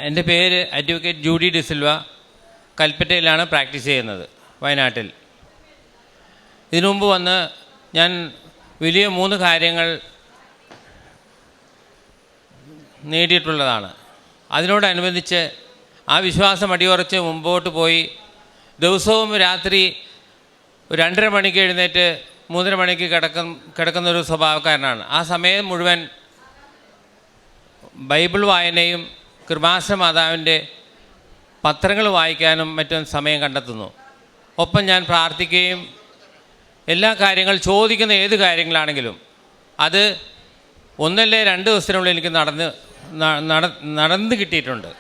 എൻ്റെ പേര് advocate Judy De Silva. കൽപ്പറ്റയിലാണ് practice ചെയ്യുന്നത്, വയനാട്ടിൽ. ഇതിനു മുമ്പ് വന്ന് ഞാൻ വലിയ 3 കാര്യങ്ങൾ നേടിയിട്ടുള്ളതാണ്. അതിനോടനുബന്ധിച്ച് ആ വിശ്വാസം അടിയുറച്ച് മുമ്പോട്ട് പോയി ദിവസവും രാത്രി 2:30 മണിക്ക് എഴുന്നേറ്റ് 3:30 മണിക്ക് കിടക്കുന്നൊരു സ്വഭാവക്കാരനാണ്. ആ സമയം മുഴുവൻ ബൈബിൾ വായനയും കൃപാസന മാതാവിൻ്റെ പത്രങ്ങൾ വായിക്കാനും മറ്റും സമയം കണ്ടെത്തുന്നു. ഒപ്പം ഞാൻ പ്രാർത്ഥിക്കുകയും എല്ലാ കാര്യങ്ങൾ ചോദിക്കുന്ന ഏത് കാര്യങ്ങളാണെങ്കിലും അത് 1 അല്ലെങ്കിൽ 2 ദിവസത്തിനുള്ളിൽ എനിക്ക് നടന്ന് കിട്ടിയിട്ടുണ്ട്.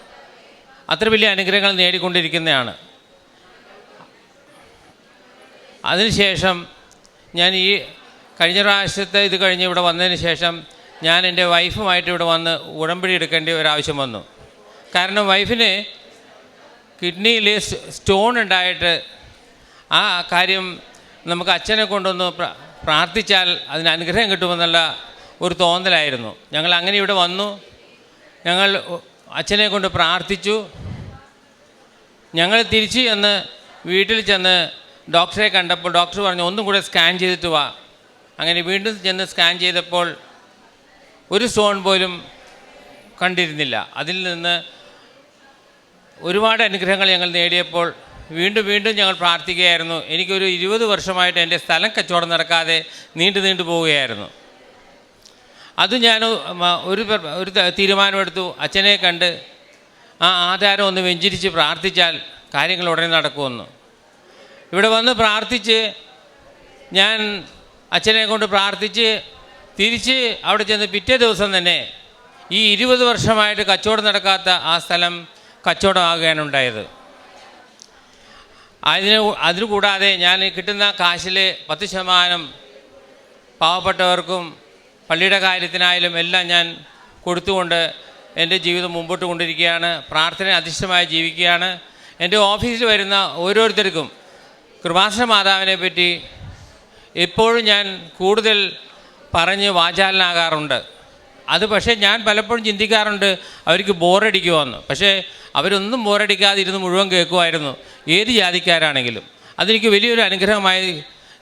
അത്ര വലിയ അനുഗ്രഹങ്ങൾ നേടിക്കൊണ്ടിരിക്കുന്നതാണ്. അതിനുശേഷം ഞാൻ ഈ കഴിഞ്ഞ പ്രാവശ്യത്തെ ഇത് കഴിഞ്ഞ് ഇവിടെ വന്നതിന് ശേഷം ഞാൻ എൻ്റെ വൈഫുമായിട്ട് ഇവിടെ വന്ന് ഉടമ്പടി എടുക്കേണ്ട ഒരാവശ്യം വന്നു. കാരണം വൈഫിന് കിഡ്നിയിൽ സ്റ്റോൺ ഉണ്ടായിട്ട് ആ കാര്യം നമുക്ക് അച്ഛനെ കൊണ്ടൊന്ന് പ്രാർത്ഥിച്ചാൽ അതിന് അനുഗ്രഹം കിട്ടുമെന്നുള്ള ഒരു തോന്നലായിരുന്നു. ഞങ്ങൾ അങ്ങനെ ഇവിടെ വന്നു. ഞങ്ങൾ അച്ഛനെ കൊണ്ട് പ്രാർത്ഥിച്ചു. ഞങ്ങൾ തിരിച്ച് വീട്ടിൽ ചെന്ന് ഡോക്ടറെ കണ്ടപ്പോൾ ഡോക്ടർ പറഞ്ഞു ഒന്നും കൂടെ സ്കാൻ ചെയ്തിട്ട് വാ. അങ്ങനെ വീണ്ടും ചെന്ന് സ്കാൻ ചെയ്തപ്പോൾ ഒരു സ്റ്റോൺ പോലും കണ്ടിരുന്നില്ല. അതിൽ നിന്ന് ഒരുപാട് അനുഗ്രഹങ്ങൾ ഞങ്ങൾ നേടിയപ്പോൾ വീണ്ടും ഞങ്ങൾ പ്രാർത്ഥിക്കുകയായിരുന്നു. എനിക്കൊരു 20 വർഷമായിട്ട് എൻ്റെ സ്ഥലം കച്ചവടം നടക്കാതെ നീണ്ടു പോവുകയായിരുന്നു. അത് ഞാൻ ഒരു തീരുമാനമെടുത്തു. അച്ഛനെ കണ്ട് ആ ആധാരം ഒന്ന് വെഞ്ചരിച്ച് പ്രാർത്ഥിച്ചാൽ കാര്യങ്ങൾ ഉടനെ നടക്കുമെന്ന്. ഇവിടെ വന്ന് പ്രാർത്ഥിച്ച് ഞാൻ അച്ഛനെ കൊണ്ട് പ്രാർത്ഥിച്ച് തിരിച്ച് അവിടെ ചെന്ന് പിറ്റേ ദിവസം തന്നെ ഈ 20 വർഷമായിട്ട് കച്ചവടം നടക്കാത്ത ആ സ്ഥലം കച്ചവടമാകുകയാണ് ഉണ്ടായത്. അതിനു കൂടാതെ ഞാൻ കിട്ടുന്ന കാശിൽ 10% പാവപ്പെട്ടവർക്കും പള്ളിയുടെ കാര്യത്തിനായാലും എല്ലാം ഞാൻ കൊടുത്തുകൊണ്ട് എൻ്റെ ജീവിതം മുമ്പോട്ട് കൊണ്ടിരിക്കുകയാണ്. പ്രാർത്ഥന അധിഷ്ഠിതമായി ജീവിക്കുകയാണ്. എൻ്റെ ഓഫീസിൽ വരുന്ന ഓരോരുത്തർക്കും കൃപാസന മാതാവിനെ പറ്റി എപ്പോഴും ഞാൻ കൂടുതൽ പറഞ്ഞ് വാചാലനാകാറുണ്ട്. അത് പക്ഷേ ഞാൻ പലപ്പോഴും ചിന്തിക്കാറുണ്ട് അവർക്ക് ബോറടിക്കുമെന്ന്. പക്ഷേ അവരൊന്നും ബോറടിക്കാതെ ഇരുന്ന് മുഴുവൻ കേൾക്കുമായിരുന്നു, ഏത് ജാതിക്കാരാണെങ്കിലും. അതെനിക്ക് വലിയൊരു അനുഗ്രഹമായി.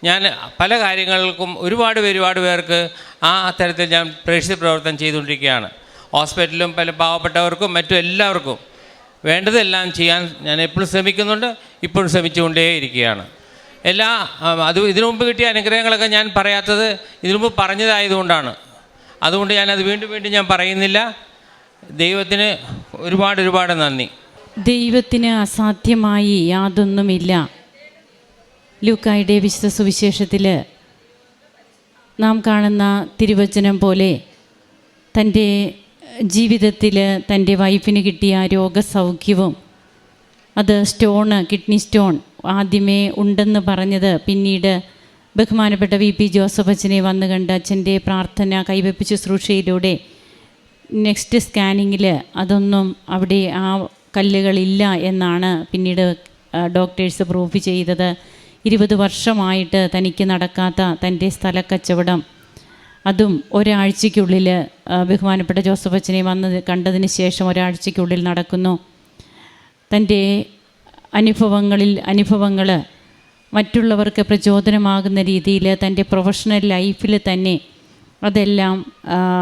ഞാൻ പല കാര്യങ്ങൾക്കും ഒരുപാട് പേർക്ക് ആ തരത്തിൽ ഞാൻ പ്രേക്ഷിത പ്രവർത്തനം ചെയ്തുകൊണ്ടിരിക്കുകയാണ്. ഹോസ്പിറ്റലിലും പല പാവപ്പെട്ടവർക്കും മറ്റും എല്ലാവർക്കും വേണ്ടതെല്ലാം ചെയ്യാൻ ഞാൻ എപ്പോഴും ശ്രമിക്കുന്നുണ്ട്. ഇപ്പോഴും ശ്രമിച്ചുകൊണ്ടേയിരിക്കുകയാണ്. ഇതിനു മുമ്പ് കിട്ടിയ അനുഗ്രഹങ്ങളൊക്കെ ഞാൻ പറയാത്തത് ഇതിനു മുമ്പ് പറഞ്ഞതായതുകൊണ്ടാണ്. അതുകൊണ്ട് ഞാനത് വീണ്ടും ഞാൻ പറയുന്നില്ല. ദൈവത്തിന് ഒരുപാട് നന്ദി. ദൈവത്തിന് അസാധ്യമായി യാതൊന്നുമില്ല. ലൂക്കായുടെ വിശുദ്ധ സുവിശേഷത്തിൽ നാം കാണുന്ന തിരുവചനം പോലെ തൻ്റെ ജീവിതത്തിൽ തൻ്റെ വൈഫിന് കിട്ടിയ രോഗസൗഖ്യവും അത് കിഡ്നി സ്റ്റോൺ ആദ്യമേ ഉണ്ടെന്ന് പറഞ്ഞത് പിന്നീട് ബഹുമാനപ്പെട്ട VP ജോസഫ് അച്ഛനെ വന്നു കണ്ട് അച്ഛൻ്റെ പ്രാർത്ഥന കൈവെപ്പ് ശുശ്രൂഷയിലൂടെ നെക്സ്റ്റ് സ്കാനിങ്ങിൽ അതൊന്നും അവിടെ ആ കല്ലുകളില്ല എന്നാണ് പിന്നീട് ഡോക്ടേഴ്സ് പ്രൂഫ് ചെയ്തത്. 20 വർഷമായിട്ട് തനിക്ക് നടക്കാത്ത തൻ്റെ സ്ഥലക്കച്ചവടം അതും ഒരാഴ്ചയ്ക്കുള്ളിൽ ബഹുമാനപ്പെട്ട ജോസഫ് അച്ഛനെ വന്ന് കണ്ടതിന് ശേഷം ഒരാഴ്ചയ്ക്കുള്ളിൽ നടക്കുന്നു. തൻ്റെ അനുഭവങ്ങൾ മറ്റുള്ളവർക്ക് പ്രചോദനമാകുന്ന രീതിയിൽ തൻ്റെ പ്രൊഫഷണൽ ലൈഫിൽ തന്നെ അതെല്ലാം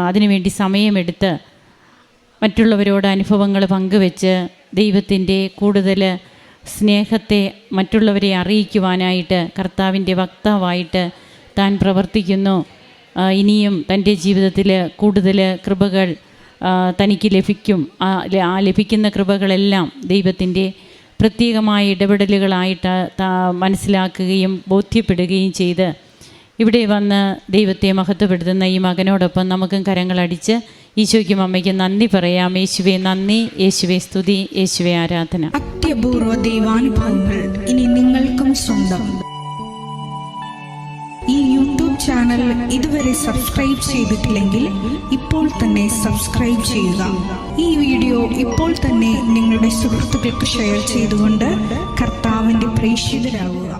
അതിനുവേണ്ടി സമയമെടുത്ത് മറ്റുള്ളവരോട് അനുഭവങ്ങൾ പങ്കുവെച്ച് ദൈവത്തിൻ്റെ കൂടുതൽ സ്നേഹത്തെ മറ്റുള്ളവരെ അറിയിക്കുവാനായിട്ട് കർത്താവിൻ്റെ വക്താവായിട്ട് താൻ പ്രവർത്തിക്കുന്നു. ഇനിയും തൻ്റെ ജീവിതത്തിൽ കൂടുതൽ കൃപകൾ തനിക്ക് ലഭിക്കും. ആ ലഭിക്കുന്ന കൃപകളെല്ലാം ദൈവത്തിൻ്റെ പ്രത്യേകമായ ഇടപെടലുകളായിട്ട് മനസ്സിലാക്കുകയും ബോധ്യപ്പെടുകയും ചെയ്ത് ഇവിടെ വന്ന് ദൈവത്തെ മഹത്വപ്പെടുത്തുന്ന ഈ മകനോടൊപ്പം നമുക്കും കരങ്ങളടിച്ച് ഈശോയ്ക്കും അമ്മയ്ക്കും നന്ദി പറയാം. യേശുവേ നന്ദി, യേശുവേ സ്തുതി, യേശുവേ ആരാധന. അത്യപൂർവ ദൈവാനുഭവങ്ങൾ ഇനി നിങ്ങൾക്കും സ്വന്തം. ഈ യൂട്യൂബ് ചാനൽ ഇതുവരെ സബ്സ്ക്രൈബ് ചെയ്തിട്ടില്ലെങ്കിൽ ഇപ്പോൾ തന്നെ സബ്സ്ക്രൈബ് ചെയ്യുക. ഈ വീഡിയോ ഇപ്പോൾ തന്നെ നിങ്ങളുടെ സുഹൃത്തുക്കൾക്ക് ഷെയർ ചെയ്തുകൊണ്ട് കർത്താവിൻ്റെ പ്രേക്ഷിതരാകുക.